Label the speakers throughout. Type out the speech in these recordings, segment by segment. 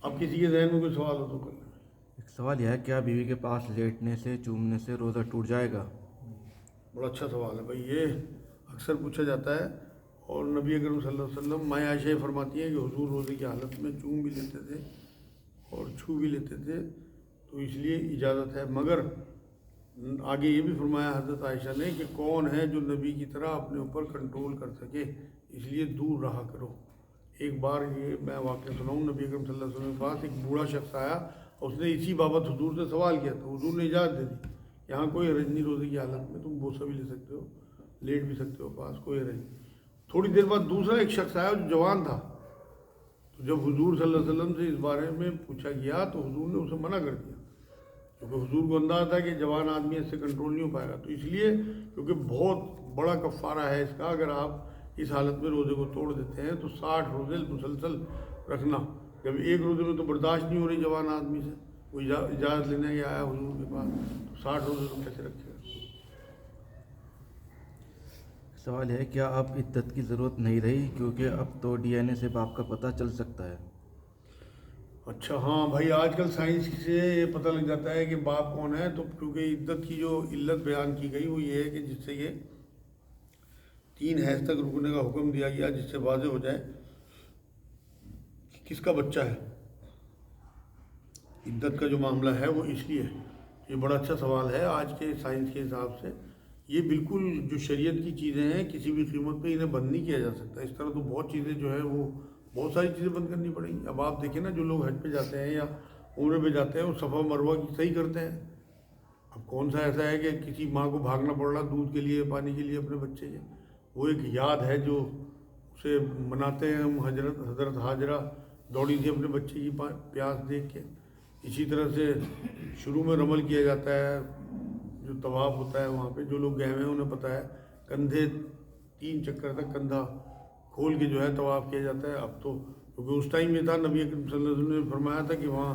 Speaker 1: اب کسی کے ذہن میں کوئی سوال ہو تو کر لیں۔
Speaker 2: ایک سوال یہ ہے، کیا بیوی کے پاس لیٹنے سے چومنے سے روزہ ٹوٹ جائے گا؟
Speaker 1: بڑا اچھا سوال ہے بھائی، یہ اکثر پوچھا جاتا ہے۔ اور نبی اکرم صلی اللہ علیہ وسلم مائیں عائشہ فرماتی ہیں کہ حضور روزے کی حالت میں چوم بھی لیتے تھے اور چھو بھی لیتے تھے، تو اس لیے اجازت ہے۔ مگر آگے یہ بھی فرمایا حضرت عائشہ نے کہ کون ہے جو نبی کی طرح اپنے اوپر کنٹرول کر سکے، اس لیے دور رہا کرو۔ ایک بار یہ میں واقعہ سناؤں، نبی اکرم صلی اللہ علیہ وسلم کے پاس ایک بوڑھا شخص آیا، اس نے اسی بابت حضور سے سوال کیا، تو حضور نے اجازت دے دی، یہاں کوئی حرج نہیں، روزے کی حالت میں تم بوسہ بھی لے سکتے ہو، لیٹ بھی سکتے ہو، پاس کوئی حرج نہیں۔ تھوڑی دیر بعد دوسرا ایک شخص آیا جو جوان تھا، تو جب حضور صلی اللہ علیہ وسلم سے اس بارے میں پوچھا گیا تو حضور نے اسے منع کر دیا، کیونکہ حضور کو اندازہ تھا کہ جوان آدمی اس سے کنٹرول نہیں ہو پائے گا۔ تو اس لیے کیونکہ بہت بڑا کفارہ ہے اس کا، اگر آپ اس حالت میں روزے کو توڑ دیتے ہیں تو 60 روزے مسلسل رکھنا، جب ایک روزے میں تو برداشت نہیں ہو رہی جوان آدمی سے، وہ اجازت لینے کے آیا حضور کے پاس، تو 60 روزے تو کیسے رکھے گا؟
Speaker 2: سوال ہے، کیا اب عدت کی ضرورت نہیں رہی کیونکہ اب تو ڈی این اے سے باپ کا پتہ چل سکتا ہے؟
Speaker 1: اچھا ہاں بھائی، آج کل سائنس سے یہ پتہ لگ جاتا ہے کہ باپ کون ہے، تو کیونکہ عدت کی جو علت بیان کی گئی وہ یہ ہے کہ جس سے یہ 3 حیض تک رکنے کا حکم دیا گیا، جس سے واضح ہو جائے کہ کس کا بچہ ہے۔ عدت کا جو معاملہ ہے وہ اس لیے ہے۔ یہ بڑا اچھا سوال ہے۔ آج کے سائنس کے حساب سے یہ بالکل جو شریعت کی چیزیں ہیں کسی بھی قیمت پہ انہیں بند نہیں کیا جا سکتا۔ اس طرح تو بہت چیزیں جو ہے وہ بہت ساری چیزیں بند کرنی پڑیں گی۔ اب آپ دیکھیں نا، جو لوگ حج پہ جاتے ہیں یا عمرے پہ جاتے ہیں وہ صفا مروہ کی صحیح کرتے ہیں۔ اب کون سا ایسا ہے کہ کسی ماں کو بھاگنا پڑ رہا دودھ کے لیے، پانی کے لیے اپنے بچے کے؟ وہ ایک یاد ہے جو اسے مناتے ہیں ہم۔ حضرت حاجرہ دوڑی تھی اپنے بچے کی پیاس دیکھ کے۔ اسی طرح سے شروع میں رمل کیا جاتا ہے، جو طواف ہوتا ہے وہاں پہ، جو لوگ گئے ہوئے ہیں انہیں پتہ ہے، کندھے 3 چکر تک کندھا کھول کے جو ہے طواف کیا جاتا ہے۔ اب تو کیونکہ اس ٹائم یہ تھا، نبی اکرم صلی اللہ علیہ وسلم نے فرمایا تھا کہ وہاں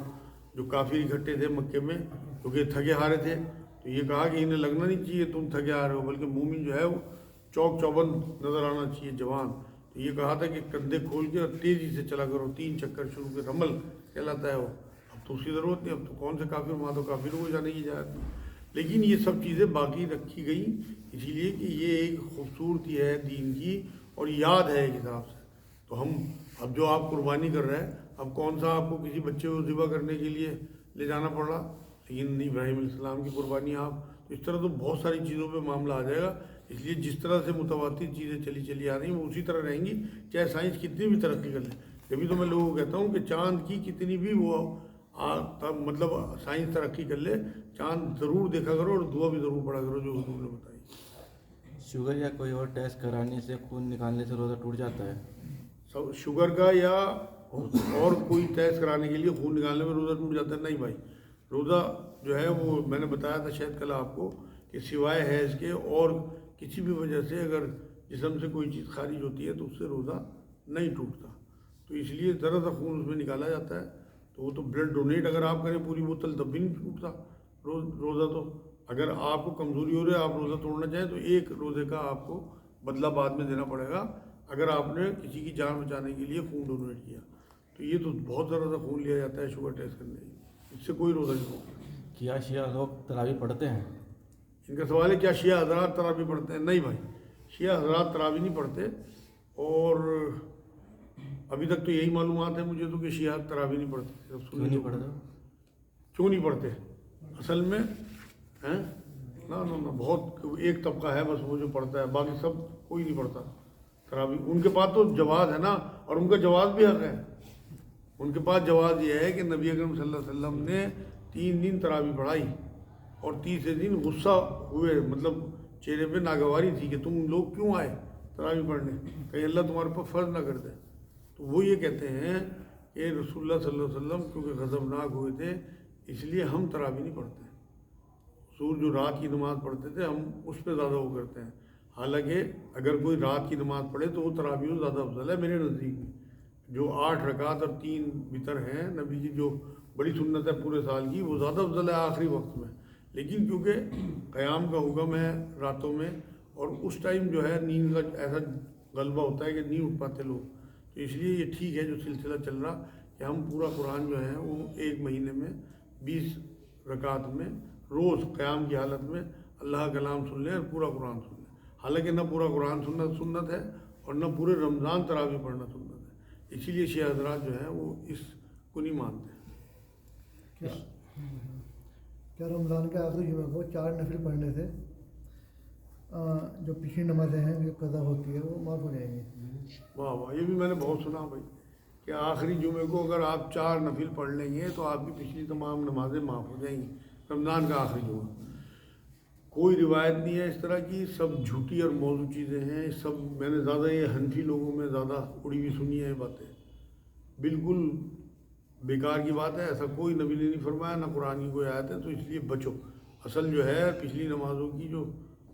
Speaker 1: جو کافر اکٹھے تھے مکے میں، کیونکہ تھکے ہارے تھے، تو یہ کہا کہ انہیں لگنا نہیں چاہیے تم تھکے ہارے ہو، بلکہ مومن جو ہے وہ چوک چوبند نظر آنا چاہیے، جوان۔ تو یہ کہا تھا کہ کندھے کھول کے اور تیزی سے چلا کرو، 3 چکر شروع کے، رمل کہلاتا ہے وہ۔ اب تو اس کی ضرورت نہیں، اب تو کون سے کافر، وہاں تو کافروں کو جانے کی اجازت نہیں۔ لیکن یہ سب چیزیں باقی رکھی گئیں اسی لیے کہ یہ ایک خوبصورتی ہے دین کی اور یاد ہے ایک حساب سے۔ تو ہم اب جو آپ قربانی کر رہے ہیں، اب کون سا آپ کو کسی بچے کو ذبح کرنے کے لیے لے جانا پڑ رہا، لیکن ابراہیم علیہ السلام کی قربانی آپ، تو اس طرح تو بہت ساری چیزوں پہ معاملہ آ جائے گا۔ اس لیے جس طرح سے متواتر چیزیں چلی آ رہی ہیں وہ اسی طرح رہیں گی، چاہے سائنس کتنی بھی ترقی کر لے۔ جبھی تو میں لوگوں کو کہتا ہوں کہ چاند کی کتنی بھی وہ مطلب سائنس ترقی کر لے، چاند ضرور دیکھا کرو اور دعا بھی ضرور پڑھا کرو جو حضور نے بتائی۔
Speaker 2: شوگر یا کوئی اور ٹیسٹ کرانے سے، خون نکالنے سے روزہ ٹوٹ جاتا ہے؟
Speaker 1: شوگر کا یا اور کوئی ٹیسٹ کرانے کے لیے خون نکالنے میں روزہ ٹوٹ جاتا ہے؟ نہیں بھائی، روزہ جو ہے وہ میں نے بتایا تھا شاید کل آپ کو کہ سوائے حیض کے اور کسی بھی وجہ سے اگر جسم سے کوئی چیز خارج ہوتی ہے تو اس سے روزہ نہیں ٹوٹتا۔ تو اس لیے ذرا سا خون اس میں نکالا جاتا ہے، تو وہ تو بلڈ ڈونیٹ اگر آپ کریں پوری بوتل تب بھی نہیں ٹوٹتا روزہ۔ تو اگر آپ کو کمزوری ہو رہی ہے، آپ روزہ توڑنا چاہیں تو ایک روزے کا آپ کو بدلہ بعد میں دینا پڑے گا اگر آپ نے کسی کی جان بچانے کے لیے خون ڈونیٹ کیا۔ تو یہ تو بہت ذرا سا خون لیا جاتا ہے شوگر ٹیسٹ کرنے کے لیے، اس سے کوئی روزہ نہیں ہوگا۔
Speaker 2: کیا شیعہ لوگ تراویح پڑھتے ہیں؟
Speaker 1: ان کا سوال ہے کیا شیعہ حضرات تراویح پڑھتے ہیں؟ نہیں بھائی، شیعہ حضرات تراویح نہیں پڑھتے، اور ابھی تک تو یہی معلومات ہے مجھے تو کہ شیعہ تراویح نہیں پڑھتے۔
Speaker 2: کیوں نہیں پڑھتے؟
Speaker 1: کیوں نہیں پڑھتے؟ اصل میں نہ بہت ایک طبقہ ہے بس وہ جو پڑھتا ہے، باقی سب کوئی نہیں پڑھتا تراویح۔ ان کے پاس تو جواز ہے نا، اور ان کا جواز بھی حق ہے۔ ان کے پاس جواز یہ ہے کہ نبی اکرم صلی اللہ علیہ وسلم نے 3 دن تراویح پڑھائی اور تیسرے دن غصہ ہوئے، مطلب چہرے پہ ناگواری تھی کہ تم لوگ کیوں آئے تراویح پڑھنے، کہیں اللہ تمہارے پر فرض نہ کر دے۔ تو وہ یہ کہتے ہیں کہ رسول اللہ صلی اللہ علیہ وسلم کیونکہ غضبناک ہوئے تھے اس لیے ہم تراویح نہیں پڑھتے۔ حضور جو رات کی نماز پڑھتے تھے ہم اس پہ زیادہ وہ کرتے ہیں۔ حالانکہ اگر کوئی رات کی نماز پڑھے تو وہ تراویح زیادہ افضل ہے میرے نزدیک میں۔ جو 8 رکعت اور 3 وتر ہیں نبی کی جو بڑی سنت ہے پورے سال کی، وہ زیادہ افضل ہے آخری وقت میں۔ لیکن کیونکہ قیام کا حکم ہے راتوں میں، اور اس ٹائم جو ہے نیند کا ایسا غلبہ ہوتا ہے کہ نہیں اٹھ پاتے لوگ، تو اس لیے یہ ٹھیک ہے جو سلسلہ چل رہا کہ ہم پورا قرآن جو ہے وہ ایک مہینے میں 20 رکعت میں روز قیام کی حالت میں اللہ کا کلام سن لیں اور پورا قرآن سن لیں. حالانکہ نہ پورا قرآن سننا سنت ہے اور نہ پورے رمضان تراویح پڑھنا سنت ہے. اسی لیے شیعہ حضرات جو ہیں وہ اس کو نہیں مانتے.
Speaker 3: کیا رمضان کے آخری جمعے کو 4 نفل پڑھنے سے جو پچھلی نمازیں ہیں جو قضا ہوتی ہے وہ معاف ہو جائیں گی؟
Speaker 1: واہ واہ، یہ بھی میں نے بہت سنا بھائی کہ آخری جمعے کو اگر آپ 4 نفل پڑھ لیں گے تو آپ کی پچھلی تمام نمازیں معاف ہو جائیں گی. رمضان کا آخری جمعہ کوئی روایت نہیں ہے اس طرح کی، سب جھوٹی اور موضوع چیزیں ہیں. سب میں نے زیادہ یہ حنفی لوگوں میں زیادہ اڑی ہوئی سنی ہے یہ باتیں، بالکل بیکار کی بات ہے. ایسا کوئی نبی نے نہیں فرمایا، نہ قرآن کی کوئی آیت ہے. تو اس لیے بچو. اصل جو ہے پچھلی نمازوں کی جو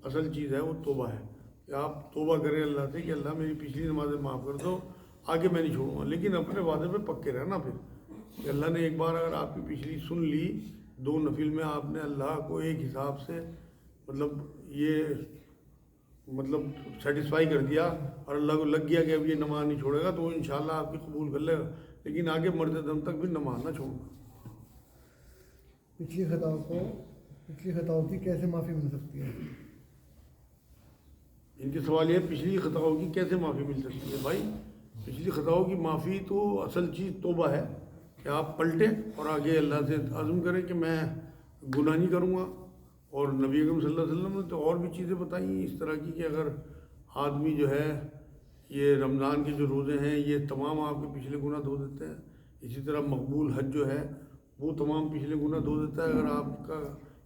Speaker 1: اصل چیز ہے وہ توبہ ہے کہ آپ توبہ کریں اللہ سے کہ اللہ میری پچھلی نمازیں معاف کر دو، آگے میں نہیں چھوڑوں گا. لیکن اپنے وعدے پہ پکے رہنا پھر کہ اللہ نے ایک بار اگر آپ کی پچھلی سن لی 2 نفل میں، آپ نے اللہ کو ایک حساب سے مطلب سیٹسفائی کر دیا اور اللہ کو لگ گیا کہ اب یہ نماز نہیں چھوڑے گا، تو وہ انشاءاللہ آپ کی قبول کر لے گا. لیکن آگے مرتے دم تک بھی نماز نہ چھوڑنا.
Speaker 3: پچھلی خطاؤں کی کیسے معافی مل سکتی ہے؟
Speaker 1: ان کے سوال یہ پچھلی خطاؤں کی کیسے معافی مل سکتی ہے. بھائی پچھلی خطاؤں کی معافی تو اصل چیز توبہ ہے کہ آپ پلٹیں اور آگے اللہ سے عزم کریں کہ میں گناہ نہیں کروں گا. اور نبی اکرم صلی اللہ علیہ وسلم نے تو اور بھی چیزیں بتائیں اس طرح کی کہ اگر آدمی جو ہے یہ رمضان کے جو روزے ہیں یہ تمام آپ کے پچھلے گناہ دھو دیتے ہیں. اسی طرح مقبول حج جو ہے وہ تمام پچھلے گناہ دھو دیتا ہے. اگر آپ کا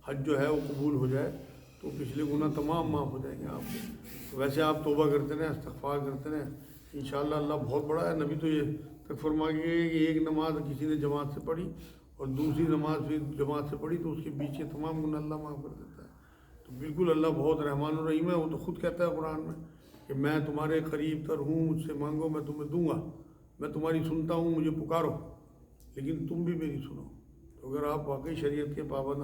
Speaker 1: حج جو ہے وہ قبول ہو جائے تو پچھلے گناہ تمام معاف ہو جائیں گے آپ کے. ویسے آپ توبہ کرتے رہیں، استغفار کرتے رہیں، انشاءاللہ اللہ بہت بڑا ہے. نبی تو یہ تک فرما گئے کہ ایک نماز کسی نے جماعت سے پڑھی اور دوسری نماز پھر جماعت سے پڑھی تو اس کے پیچھے تمام گناہ اللہ معاف کر دیتا ہے. تو بالکل اللہ بہت رحمان الرحیم ہے. وہ تو خود کہتا ہے قرآن میں کہ میں تمہارے قریب تر ہوں، مجھ سے مانگو میں تمہیں دوں گا، میں تمہاری سنتا ہوں، مجھے پکارو لیکن تم بھی میری سنو. تو اگر آپ واقعی شریعت کے پابند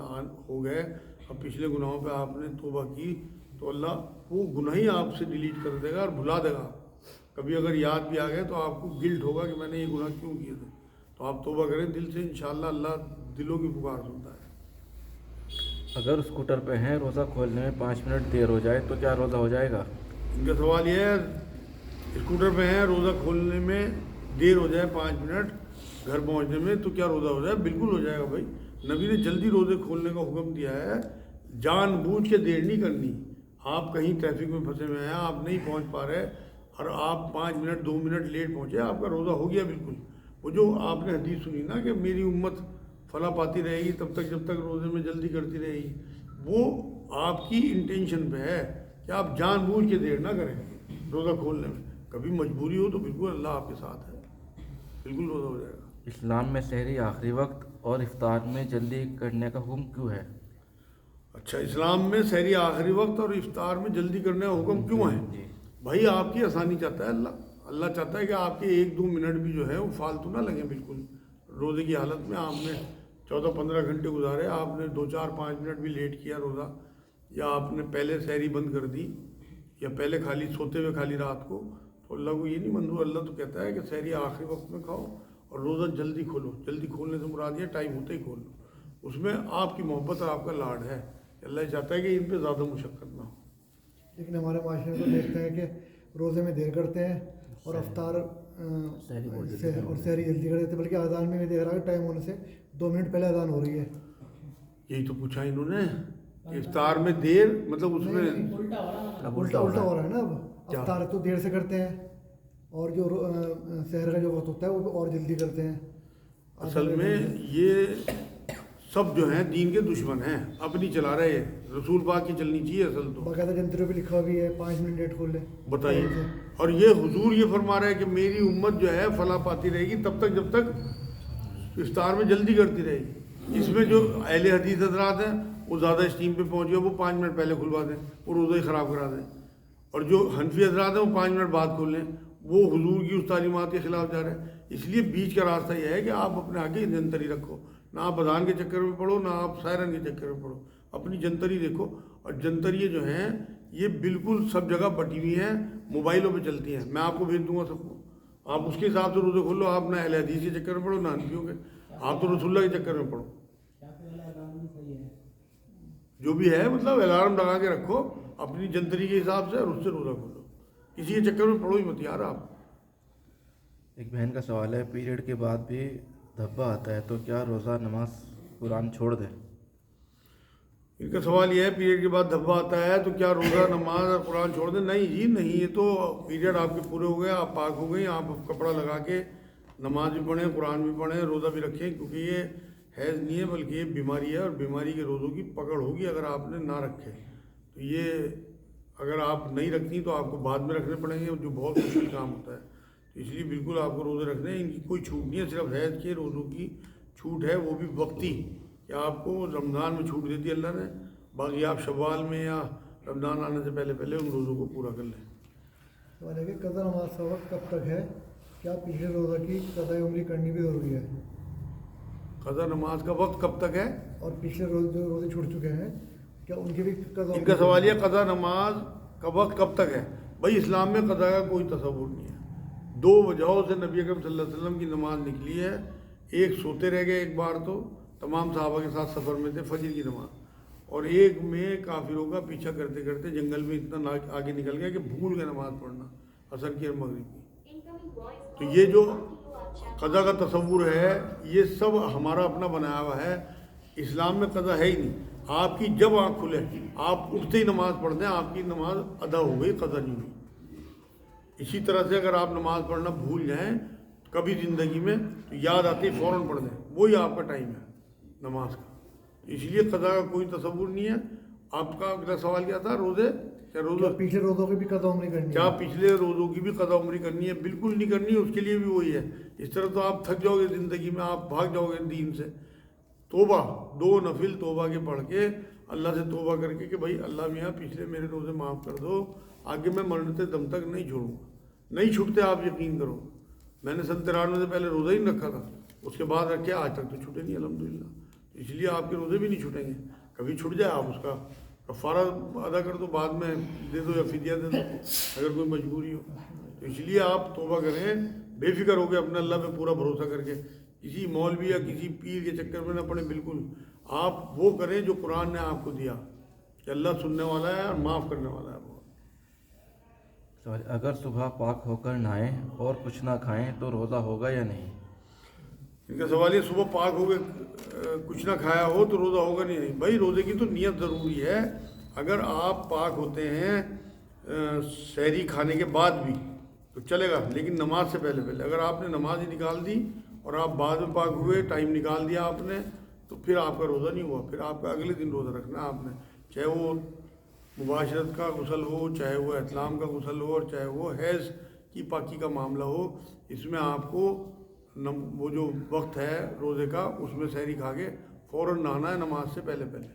Speaker 1: ہو گئے اور پچھلے گناہوں پہ آپ نے توبہ کی تو اللہ وہ گناہ ہی آپ سے ڈیلیٹ کر دے گا اور بھلا دے گا. کبھی اگر یاد بھی آ گئے تو آپ کو گلٹ ہوگا کہ میں نے یہ گناہ کیوں کیے تھے. تو آپ توبہ کریں دل سے، انشاءاللہ اللہ دلوں کی پکار سنتا ہے.
Speaker 2: اگر اسکوٹر پہ ہیں، روزہ کھولنے میں 5 منٹ دیر ہو جائے تو کیا روزہ ہو جائے گا؟
Speaker 1: ان کا سوال یہ ہے اسکوٹر پہ ہیں، روزہ کھولنے میں دیر ہو جائے 5 منٹ گھر پہنچنے میں تو کیا روزہ ہو جائے؟ بالکل ہو جائے گا بھائی. نبی نے جلدی روزے کھولنے کا حکم دیا ہے، جان بوجھ کے دیر نہیں کرنی. آپ کہیں ٹریفک میں پھنسے ہوئے ہیں، آپ نہیں پہنچ پا رہے اور آپ 5 منٹ 2 منٹ لیٹ پہنچے، آپ کا روزہ ہو گیا بالکل. وہ جو آپ نے حدیث سنی نا کہ میری امت فلاں پاتی رہے گی تب تک جب تک روزے میں جلدی کرتی رہے گی، وہ آپ کی انٹینشن پہ ہے کہ آپ جان بوجھ کے دیر نہ کریں روزہ کھولنے میں. کبھی مجبوری ہو تو بالکل اللہ آپ کے ساتھ ہے، بالکل روزہ ہو جائے گا.
Speaker 2: اسلام میں سحری آخری وقت اور افطار میں جلدی کرنے کا حکم کیوں ہے؟
Speaker 1: اچھا، اسلام میں سحری آخری وقت اور افطار میں جلدی کرنے کا حکم کیوں ہے؟
Speaker 2: جی
Speaker 1: بھائی آپ کی آسانی چاہتا ہے اللہ چاہتا ہے کہ آپ کے 1-2 منٹ بھی جو ہے وہ فالتو نہ لگیں. بالکل روزے کی حالت میں آپ نے 14-15 گھنٹے گزارے، آپ نے 2-4-5 منٹ بھی لیٹ کیا روزہ، یا آپ نے پہلے سحری بند کر دی یا پہلے خالی سوتے ہوئے کھا لی رات کو، تو اللہ کو یہ نہیں منظور. اللہ تو کہتا ہے کہ سحری آخری وقت میں کھاؤ اور روزہ جلدی کھولو. جلدی کھولنے سے مراد یہ ٹائم ہوتے ہی کھول لو. اس میں آپ کی محبت اور آپ کا لاڈ ہے. اللہ چاہتا ہے کہ ان پہ زیادہ مشقت نہ ہو.
Speaker 3: لیکن ہمارے معاشرے میں تو دیکھتے ہیں کہ روزے میں دیر کرتے ہیں اور افطار اور سحری جلدی کر دیتے ہیں. بلکہ اذان میں دیکھ رہا ہے ٹائم ہونے سے 2 منٹ پہلے اذان ہو رہی ہے.
Speaker 1: یہی تو پوچھا انہوں نے، افطار میں دیر مطلب اس میں
Speaker 3: الٹا ہو رہا ہے نا. اب افطار تو دیر سے کرتے ہیں اور جو سحر کا جو وقت ہوتا ہے وہ اور جلدی کرتے ہیں.
Speaker 1: اصل میں یہ سب جو ہیں دین کے دشمن ہیں، اپنی چلا رہے ہیں. رسول پاک کی چلنی چاہیے اصل تو.
Speaker 3: باقاعدہ جنتریوں پہ لکھا بھی ہے 5 منٹ لیٹ کھول لیں.
Speaker 1: بتائیے، اور یہ حضور یہ فرما رہا ہے کہ میری امت جو ہے فلاں پاتی رہے گی تب تک جب تک افطار میں جلدی کرتی رہے گی. اس میں جو اہل حدیث حضرات ہیں وہ زیادہ اسٹیم پہ پہنچ گئے، وہ 5 منٹ پہلے کھلوا دیں، وہ روزہ ہی خراب کرا دیں. اور جو حنفی حضرات ہیں وہ 5 منٹ بعد کھول لیں، وہ حضور کی اس تعلیمات کے خلاف جا رہے ہیں. اس لیے بیچ کا راستہ یہ ہے کہ آپ اپنے آگے جنتری رکھو. نہ آپ اذان کے چکر میں پڑھو، نہ آپ سائرن کے چکر میں پڑھو. اپنی جنتری دیکھو. اور جنتریے جو ہیں یہ بالکل سب جگہ بٹی ہوئی ہیں، موبائلوں پہ چلتی ہیں. میں آپ کو بھیج دوں گا سب کو. آپ اس کے حساب سے روزے کھول لو. آپ نہ اہل حدیث کے چکر میں پڑھو نہ حنفیوں کے, آپ تو رسول اللہ کے چکر میں پڑھو. جو بھی ہے مطلب الارم لگا کے رکھو اپنی جنتری کے حساب سے اور اس سے روزہ کھولو, کسی کے چکر میں پڑھو ہی مت یار آپ.
Speaker 2: ایک بہن کا سوال ہے, پیریڈ کے بعد بھی دھبا آتا ہے تو کیا روزہ نماز قرآن چھوڑ دیں؟
Speaker 1: ان کا سوال یہ ہے پیریڈ کے بعد دھبا آتا ہے تو کیا روزہ نماز اور قرآن چھوڑ دیں؟ نہیں جی نہیں, یہ تو پیریڈ آپ کے پورے ہو گئے, آپ پاک ہو گئی, آپ کپڑا لگا کے نماز بھی پڑھیں, قرآن بھی پڑھیں, روزہ بھی رکھیں, کیونکہ یہ حیض نہیں ہے بلکہ یہ بیماری ہے اور بیماری کے روزوں کی پکڑ ہوگی اگر آپ نے نہ رکھے. تو یہ اگر آپ نہیں رکھتی تو آپ کو بعد میں رکھنے پڑیں گے, جو بہت مشکل کام ہوتا ہے. تو اس لیے بالکل آپ کو روزے رکھنے ہیں, ان کی کوئی چھوٹ نہیں ہے, صرف حیض کے روزوں کی چھوٹ ہے, وہ بھی وقتی, کہ آپ کو رمضان میں چھوٹ دیتی ہے اللہ نے, باقی آپ شوال میں یا رمضان آنے سے پہلے پہلے ان روزوں کو پورا کر لیں.
Speaker 3: سوال ہے کہ قضا نماز کا وقت کب تک ہے؟ کیا پچھلے روزہ کی قضاء عمری کرنی بھی ضروری ہے؟
Speaker 1: قضا نماز کا وقت کب تک ہے؟
Speaker 3: اور پچھلے جو روزے چھوٹ چکے ہیں کیا ان کی بھی قضا؟
Speaker 1: ان کا سوال یہ قضا نماز کا وقت کب تک ہے. بھائی اسلام میں قضا کا کوئی تصور نہیں ہے. دو وجہوں سے نبی اکرم صلی اللہ علیہ وسلم کی نماز نکلی ہے. ایک سوتے رہ گئے, ایک بار تو تمام صحابہ کے ساتھ سفر میں تھے, فجر کی نماز, اور ایک میں کافروں کا پیچھا کرتے کرتے جنگل میں اتنا آگے نکل گیا کہ بھول گئے نماز پڑھنا عصر کی اور مغرب کی. تو یہ جو قضا کا تصور ہے یہ سب ہمارا اپنا بنایا ہوا ہے. اسلام میں قضا ہے ہی نہیں. آپ کی جب آنکھ کھلے آپ اٹھتے ہی نماز پڑھ دیں, آپ کی نماز ادا ہو گئی, قضا نہیں ہوئی. اسی طرح سے اگر آپ نماز پڑھنا بھول جائیں کبھی زندگی میں تو یاد آتی فوراً پڑھ دیں, وہی آپ کا ٹائم ہے نماز کا. اس لیے قضا کا کوئی تصور نہیں ہے. آپ کا اگلا سوال کیا تھا؟ روزے کیا روزے
Speaker 3: پچھلے روزوں کی بھی قضا عمری کرنی ہے؟
Speaker 1: کیا پچھلے روزوں کی بھی قضا عمری کرنی ہے؟ بالکل نہیں کرنی ہے. اس کے لیے بھی وہی ہے. اس طرح تو آپ تھک جاؤ گے زندگی میں, آپ بھاگ جاؤ گے دین سے. توبہ, 2 نفل توبہ کے پڑھ کے اللہ سے توبہ کر کے کہ بھائی اللہ میاں پچھلے میرے روزے معاف کر دو, آگے میں مرتے دم تک نہیں چھوڑوں گا. نہیں چھوٹتے, آپ یقین کرو. میں نے 93 سے پہلے روزہ ہی نہیں رکھا تھا, اس کے بعد رکھے, آج تک تو چھوٹے نہیں الحمدللہ. اس لیے آپ کے روزے بھی نہیں چھوٹیں گے. کبھی چھوٹ جائے آپ اس کا کفارہ ادا کر دو, بعد میں دے دو یا فدیہ دے دو اگر کوئی مجبوری ہو. تو اس لیے آپ توبہ کریں بے فکر ہو کے, اپنے اللہ پہ پورا بھروسہ کر کے, کسی مولوی یا کسی پیر کے چکر میں نہ پڑیں. بالکل آپ وہ کریں جو قرآن نے آپ کو دیا, کہ اللہ سننے والا ہے اور معاف کرنے والا ہے.
Speaker 2: اگر صبح پاک ہو کر نہائیں اور کچھ نہ کھائیں تو روزہ ہوگا یا نہیں؟
Speaker 1: ان کا سوال یہ صبح پاک ہو کے کچھ نہ کھایا ہو تو روزہ ہوگا نہیں. بھائی روزے کی تو نیت ضروری ہے. اگر آپ پاک ہوتے ہیں سحری کھانے کے بعد بھی تو چلے گا, لیکن نماز سے پہلے پہلے. اگر آپ نے نماز ہی نکال دی اور آپ بعد میں پاک ہوئے, ٹائم نکال دیا آپ نے, تو پھر آپ کا روزہ نہیں ہوا. پھر آپ کا اگلے دن روزہ رکھنا ہے آپ نے, چاہے وہ مباشرت کا غسل ہو, چاہے وہ احتلام کا غسل ہو, اور چاہے وہ حیض کی پاکی کا معاملہ ہو. اس میں آپ کو وہ جو وقت ہے روزے کا اس میں سحری کھا کے فوراً نہانا ہے نماز سے پہلے پہلے,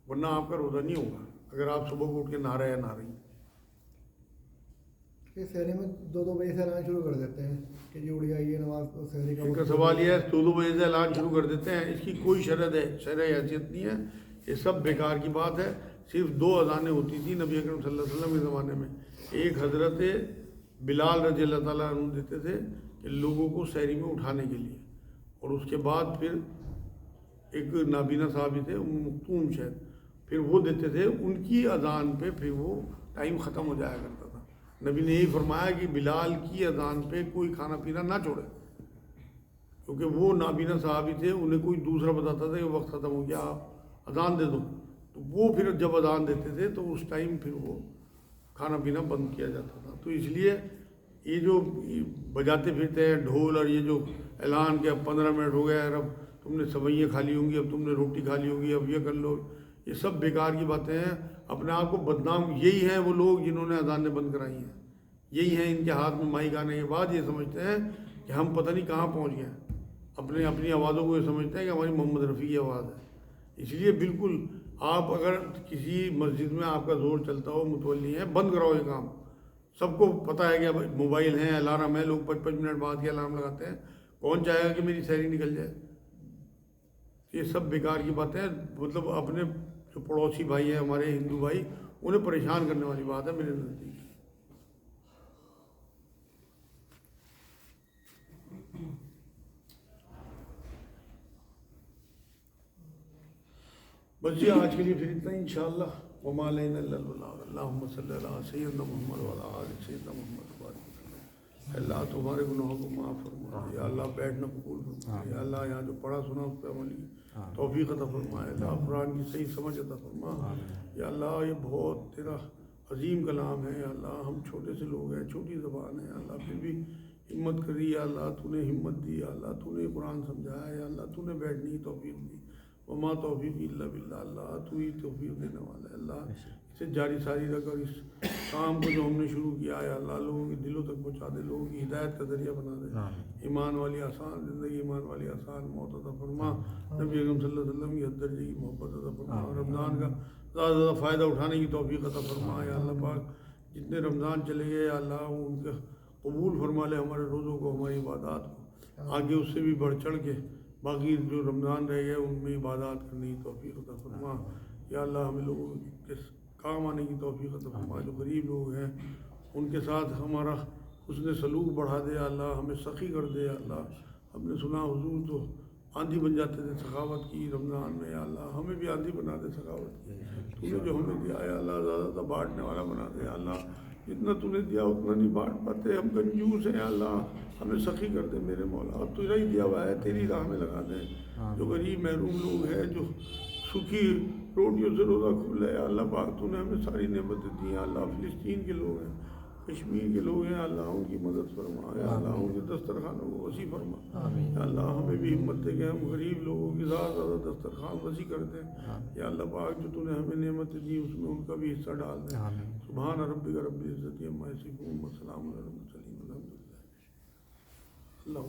Speaker 1: ورنہ آپ کا روزہ نہیں ہوگا اگر آپ صبح کو اٹھ کے نہا رہے ہیں نہ رہی.
Speaker 3: یہ سحری میں 2 بجے سے اعلان شروع کر دیتے ہیں کہ جی اٹھ جائیے نماز کو. سحری
Speaker 1: ان کا سوال یہ ہے 2 بجے سے اعلان شروع کر دیتے ہیں, اس کی کوئی شرعی حیثیت نہیں ہے. یہ سب بیکار کی بات ہے. صرف 2 اذانیں ہوتی تھیں نبی اکرم صلی اللہ علیہ وسلم کے زمانے میں. ایک حضرت بلال رضی اللہ تعالیٰ عنہ دیتے تھے کہ لوگوں کو سحری میں اٹھانے کے لیے, اور اس کے بعد پھر ایک نابینا صحابی تھے مختوم شاید, پھر وہ دیتے تھے. ان کی اذان پہ پھر وہ ٹائم ختم ہو جایا کرتا تھا. نبی نے یہی فرمایا کہ بلال کی اذان پہ کوئی کھانا پینا نہ چھوڑے, کیونکہ وہ نابینا صحابی تھے. انہیں کوئی دوسرا بتاتا تھا کہ وقت ختم ہو گیا, آپ اذان دے دو, تو وہ پھر جب اذان دیتے تھے تو اس ٹائم پھر وہ کھانا پینا بند کیا جاتا تھا. تو اس لیے یہ جو بجاتے پھرتے ہیں ڈھول, اور یہ جو اعلان کہ اب 15 منٹ ہو گیا, اب تم نے سوئیاں کھا لی ہوں گی, اب تم نے روٹی کھا لی ہوگی, اب یہ کر لو, یہ سب بیکار کی باتیں ہیں. اپنے آپ کو بدنام, یہی ہیں وہ لوگ جنہوں نے اذانیں بند کرائی ہیں, یہی ہیں ان کے ہاتھ میں مائک آنے کے بعد یہ سمجھتے ہیں کہ ہم پتہ نہیں کہاں پہنچ گئے ہیں. اپنی آوازوں کو یہ سمجھتے ہیں کہ ہماری محمد رفیع کی آواز ہے. اس لیے بالکل آپ اگر کسی مسجد میں آپ کا زور چلتا ہو, متولی ہیں, بند کراؤ یہ کام. سب کو پتہ ہے کہ اب موبائل ہیں, الارم ہے, لوگ 5-5 منٹ بعد کے الارم لگاتے ہیں. کون چاہے گا کہ میری سحری نکل جائے؟ یہ سب بیکار کی باتیں ہیں. مطلب اپنے جو پڑوسی بھائی ہیں ہمارے ہندو بھائی, انہیں پریشان کرنے والی بات ہے میرے نزدیک. بس یہ آج کے لیے پھر اتنا ہی انشاءاللہ وما علینا الا البلاغ اللہم صلی علی سیدنا محمد وعلی آل سیدنا محمد وبارک وسلم. اللہ تمہارے گناہوں کو معاف فرما. یا اللہ بیٹھنا قبول فرما. یا اللہ یہاں جو پڑھا سنا اس پہ عمل کی توفیق عطا فرما. یا اللہ قرآن کی صحیح سمجھ عطا فرما. یا اللہ یہ بہت تیرا عظیم کلام ہے. یا اللہ ہم چھوٹے سے لوگ ہیں, چھوٹی زبان ہے. یا اللہ پھر بھی ہمت کری. یا اللہ تو نے ہمت دی. یا اللہ تو نے قرآن سمجھایا. یا اللہ تو نے بیٹھنے کی توفیق دی. وما توفیق الا باللہ. اللہ تو ہی توفیق دینے والا ہے. اللہ اسے جاری ساری رکھ اور اس کام کو جو ہم نے شروع کیا ہے اللہ لوگوں کے دلوں تک پہنچا دے, لوگوں کی ہدایت کا ذریعہ بنا دے. ایمان والی آسان زندگی, ایمان والی آسان موت عطا فرما. نبی اکرم صلی اللہ علیہ وسلم کی حد درجے کی محبت عطا فرما. رمضان کا زیادہ سے زیادہ فائدہ اٹھانے کی توفیق عطا فرما. یا اللہ پاک جتنے رمضان چلے گئے یا اللہ ان کا قبول فرما لے ہمارے روزوں کو, ہماری عبادات کو. آگے اس سے بھی بڑھ چڑھ کے باقی جو رمضان رہ گئے ان میں عبادات کرنے کی توفیق عطا فرما. یا اللہ ہمیں لوگوں کے کام آنے کی توفیق عطا فرما. جو غریب لوگ ہیں ان کے ساتھ ہمارا حسن سلوک بڑھا دے. یا اللہ ہمیں سخی کر دے. یا اللہ ہم نے سنا حضور تو آندھی بن جاتے تھے سخاوت کی رمضان میں. یا اللہ ہمیں بھی آندھی بنا دے سخاوت کی. تو نے جو ہمیں دیا ہے اللہ زیادہ زیادہ بانٹنے والا بنا دے. یا اللہ جتنا تو نے دیا اتنا نہیں بانٹ پاتے, ہم کنجوس ہیں. یا اللہ ہمیں سخی کر دے میرے مولا. اب تجھے ہی دیا ہوا ہے, تیری راہ میں لگا دے. جو غریب محروم لوگ ہیں, جو سکھی روٹیوں سے روزہ کھولے, یا اللہ پاک تو نے ہمیں ساری نعمتیں دی ہیں. اللہ فلسطین کے لوگ ہیں, کشمیر کے لوگ ہیں, اللہ ان کی مدد فرما. یا اللہ ان کے دسترخوانوں کو وسیع فرما. یا اللہ ہمیں بھی ہمت دے کہ ہم غریب لوگوں کی زیادہ سے زیادہ دسترخوان وسیع کر دیں. یا اللہ پاک جو تو نے ہمیں نعمتیں دی اس میں ان کا بھی حصہ ڈال دیں. سبحان ربک رب العزت عما یصفون وسلام علی المرسلین والحمد للہ. اللہ